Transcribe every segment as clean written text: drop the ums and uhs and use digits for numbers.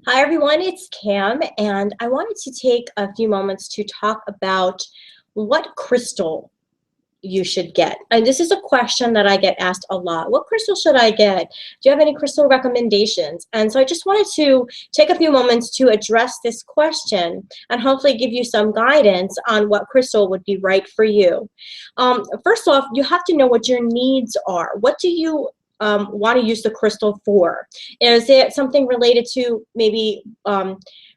Hi everyone, it's Cam, and I wanted to take a few moments to talk about what crystal you should get. And this is a question that I get asked a lot. What crystal should I get? Do you have any crystal recommendations? And so I just wanted to take a few moments to address this question and hopefully give you some guidance on what crystal would be right for you. First off, you have to know what your needs are. What do you want to use the crystal for? Is it something related to maybe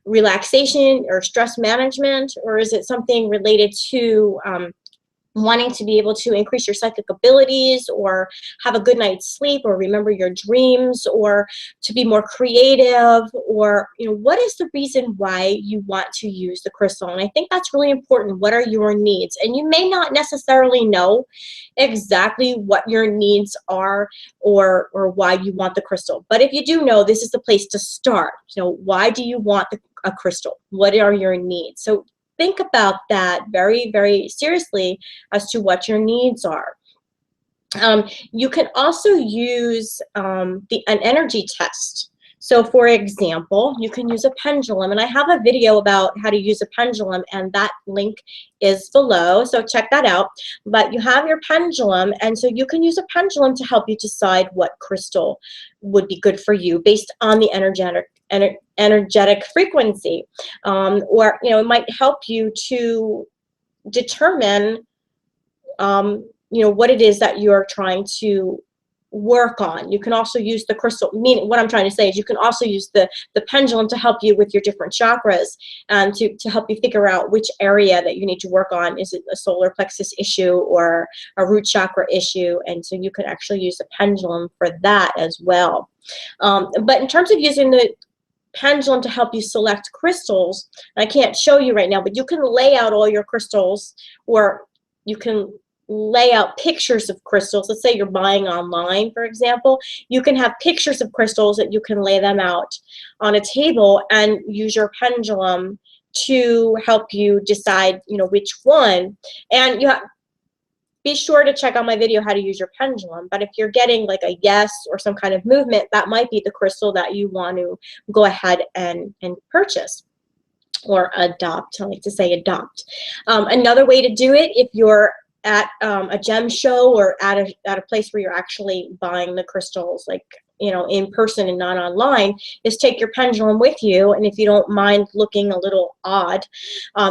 relaxation or stress management, or is it something related to wanting to be able to increase your psychic abilities or have a good night's sleep or remember your dreams or to be more creative, or what is the reason why you want to use the crystal? And I think that's really important. What are your needs? And you may not necessarily know exactly what your needs are or why you want the crystal, but if you do know, this is the place to start. Why do you want a crystal? What are your needs? So think about that very, very seriously as to what your needs are. You can also use an energy test. So for example, you can use a pendulum, and I have a video about how to use a pendulum, and that link is below, so check that out. But you have your pendulum, and so you can use a pendulum to help you decide what crystal would be good for you based on the energetic frequency, or it might help you to determine what it is that you're trying to work on. You can also use the crystal, what I'm trying to say is you can also use the pendulum to help you with your different chakras and to help you figure out which area that you need to work on. Is it a solar plexus issue or a root chakra issue? And so you can actually use the pendulum for that as well. But in terms of using the pendulum to help you select crystals, I can't show you right now, but you can lay out all your crystals, or you can lay out pictures of crystals. Let's say you're buying online, for example. You can have pictures of crystals that you can lay them out on a table and use your pendulum to help you decide, which one. And be sure to check out my video how to use your pendulum. But if you're getting like a yes or some kind of movement, that might be the crystal that you want to go ahead and purchase or adopt. I like to say adopt. Another way to do it, if you're at a gem show or at a place where you're actually buying the crystals, like in person and not online, is take your pendulum with you. And if you don't mind looking a little odd,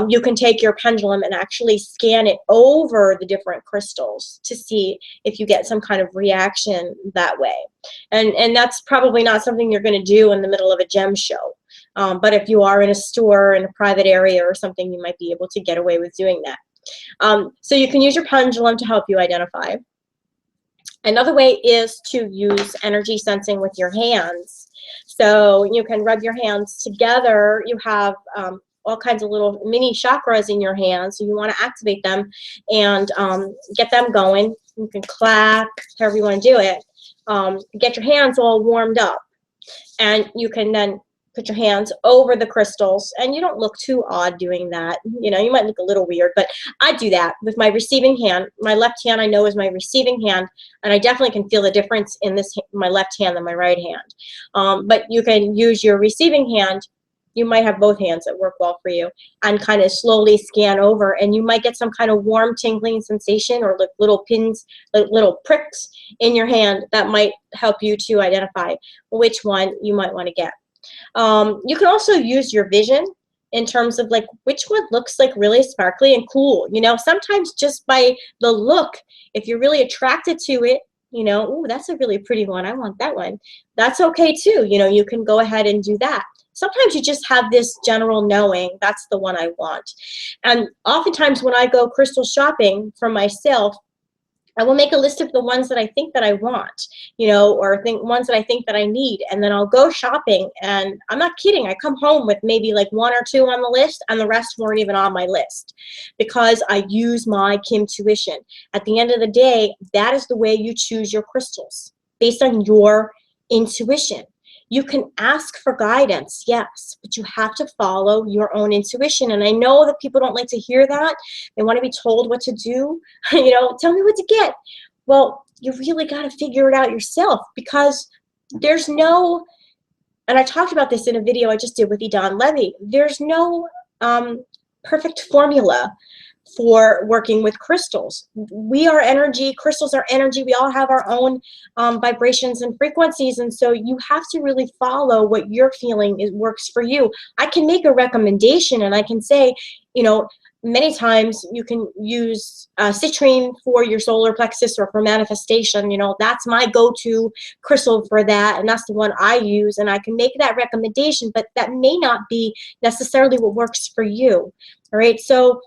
you can take your pendulum and actually scan it over the different crystals to see if you get some kind of reaction that way. And that's probably not something you're going to do in the middle of a gem show. But if you are in a store in a private area or something, you might be able to get away with doing that. So you can use your pendulum to help you identify. Another way is to use energy sensing with your hands. So you can rub your hands together. You have all kinds of little mini chakras in your hands, so you want to activate them and get them going. You can clap, however you want to do it. Get your hands all warmed up, and you can then put your hands over the crystals, and you don't look too odd doing that. You might look a little weird, but I do that with my receiving hand. My left hand I know is my receiving hand, and I definitely can feel the difference in my left hand than my right hand. But you can use your receiving hand. You might have both hands that work well for you, and kind of slowly scan over, and you might get some kind of warm tingling sensation or like little pins, like little pricks in your hand that might help you to identify which one you might want to get. You can also use your vision in terms of like which one looks like really sparkly and cool. Sometimes just by the look, if you're really attracted to it, oh, that's a really pretty one, I want that one. That's okay too. You can go ahead and do that. Sometimes you just have this general knowing, that's the one I want. And oftentimes when I go crystal shopping for myself, I will make a list of the ones that I think that I want, or ones that I think that I need, and then I'll go shopping, and I'm not kidding, I come home with maybe like 1 or 2 on the list, and the rest weren't even on my list, because I use my intuition. At the end of the day, that is the way you choose your crystals, based on your intuition. You can ask for guidance, yes, but you have to follow your own intuition. And I know that people don't like to hear that. They want to be told what to do. Tell me what to get. Well, you really got to figure it out yourself, because there's no and I talked about this in a video I just did with Edon Levy, there's no perfect formula for working with crystals. We are energy, crystals are energy, we all have our own vibrations and frequencies, and so you have to really follow what you're feeling works for you. I can make a recommendation and I can say, you know, many times you can use citrine for your solar plexus or for manifestation. You know, that's my go-to crystal for that, and that's the one I use, and I can make that recommendation, but that may not be necessarily what works for you. All right, so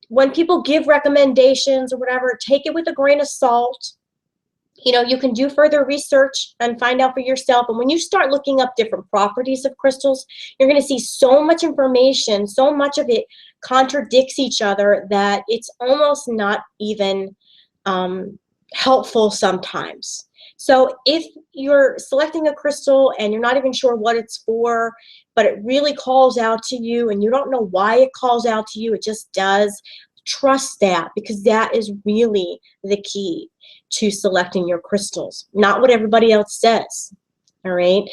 when people give recommendations or whatever, take it with a grain of salt. You know, you can do further research and find out for yourself. And when you start looking up different properties of crystals, you're going to see so much information, so much of it contradicts each other that it's almost not even helpful sometimes. So if you're selecting a crystal and you're not even sure what it's for, but it really calls out to you and you don't know why it calls out to you, it just does, trust that, because that is really the key to selecting your crystals, not what everybody else says. All right.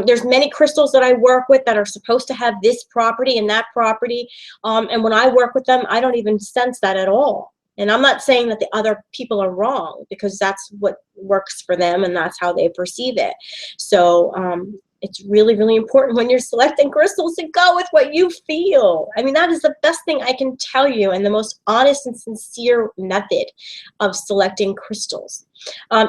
There's many crystals that I work with that are supposed to have this property and that property. And when I work with them, I don't even sense that at all. And I'm not saying that the other people are wrong, because that's what works for them and that's how they perceive it. So it's really, really important when you're selecting crystals to go with what you feel. I mean, that is the best thing I can tell you, and the most honest and sincere method of selecting crystals.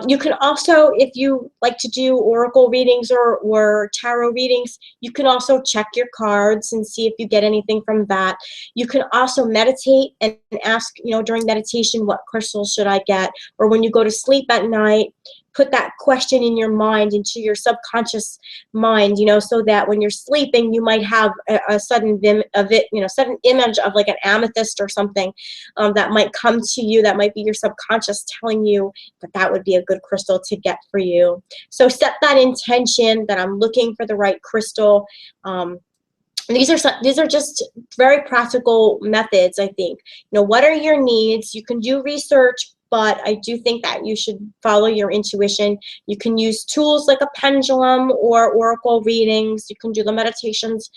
You can also, if you like to do oracle readings or tarot readings, you can also check your cards and see if you get anything from that. You can also meditate and ask, you know, during meditation, what crystals should I get? Or when you go to sleep at night, put that question in your mind, into your subconscious mind, you know, so that when you're sleeping, you might have a sudden sudden image of like an amethyst or something that might come to you. That might be your subconscious telling you that that would be a good crystal to get for you. So set that intention that I'm looking for the right crystal. These are just very practical methods, I think. You know, what are your needs? You can do research, but I do think that you should follow your intuition. You can use tools like a pendulum or oracle readings. You can do the meditations.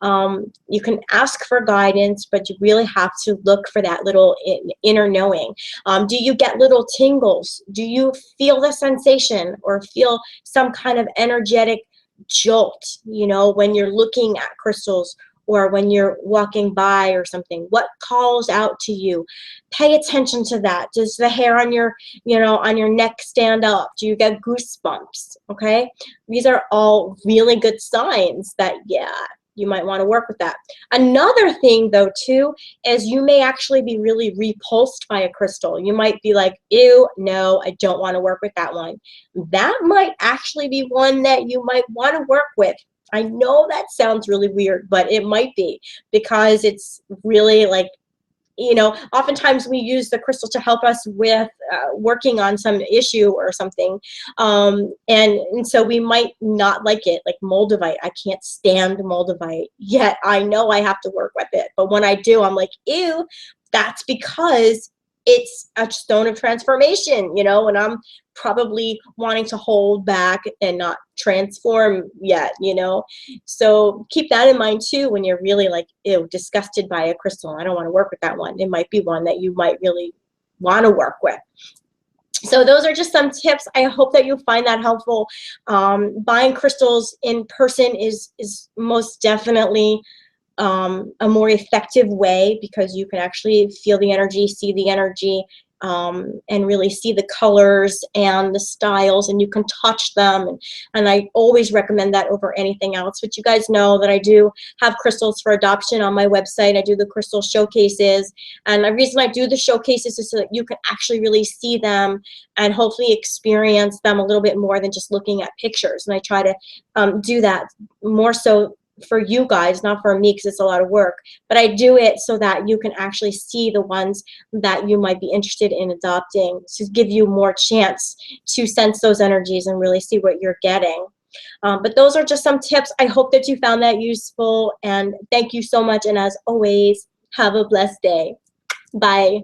You can ask for guidance, but you really have to look for that little inner knowing. Do you get little tingles? Do you feel the sensation or feel some kind of energetic jolt, you know, when you're looking at crystals or when you're walking by or something? What calls out to you? Pay attention to that. Does the hair on your, you know, on your neck stand up? Do you get goosebumps? Okay, these are all really good signs that, yeah, you might want to work with that. Another thing though too is you may actually be really repulsed by a crystal. You might be like, ew, no, I don't want to work with that one. That might actually be one that you might want to work with. I know that sounds really weird, but it might be, because it's really like, you know, oftentimes we use the crystal to help us with working on some issue or something. And so we might not like it, like moldavite. I can't stand moldavite, yet I know I have to work with it. But when I do, I'm like, ew, that's because it's a stone of transformation, you know, and I'm probably wanting to hold back and not transform yet, you know. So keep that in mind too when you're really like, ew, disgusted by a crystal. I don't want to work with that one. It might be one that you might really want to work with. So those are just some tips. I hope that you find that helpful. Buying crystals in person is most definitely a more effective way, because you can actually feel the energy, see the energy, and really see the colors and the styles, and you can touch them. And I always recommend that over anything else. But you guys know that I do have crystals for adoption on my website. I do the crystal showcases. And the reason I do the showcases is so that you can actually really see them and hopefully experience them a little bit more than just looking at pictures. And I try to do that more so for you guys, not for me, because it's a lot of work, but I do it so that you can actually see the ones that you might be interested in adopting, to give you more chance to sense those energies and really see what you're getting. But those are just some tips. I hope that you found that useful, and thank you so much. And as always, have a blessed day. Bye.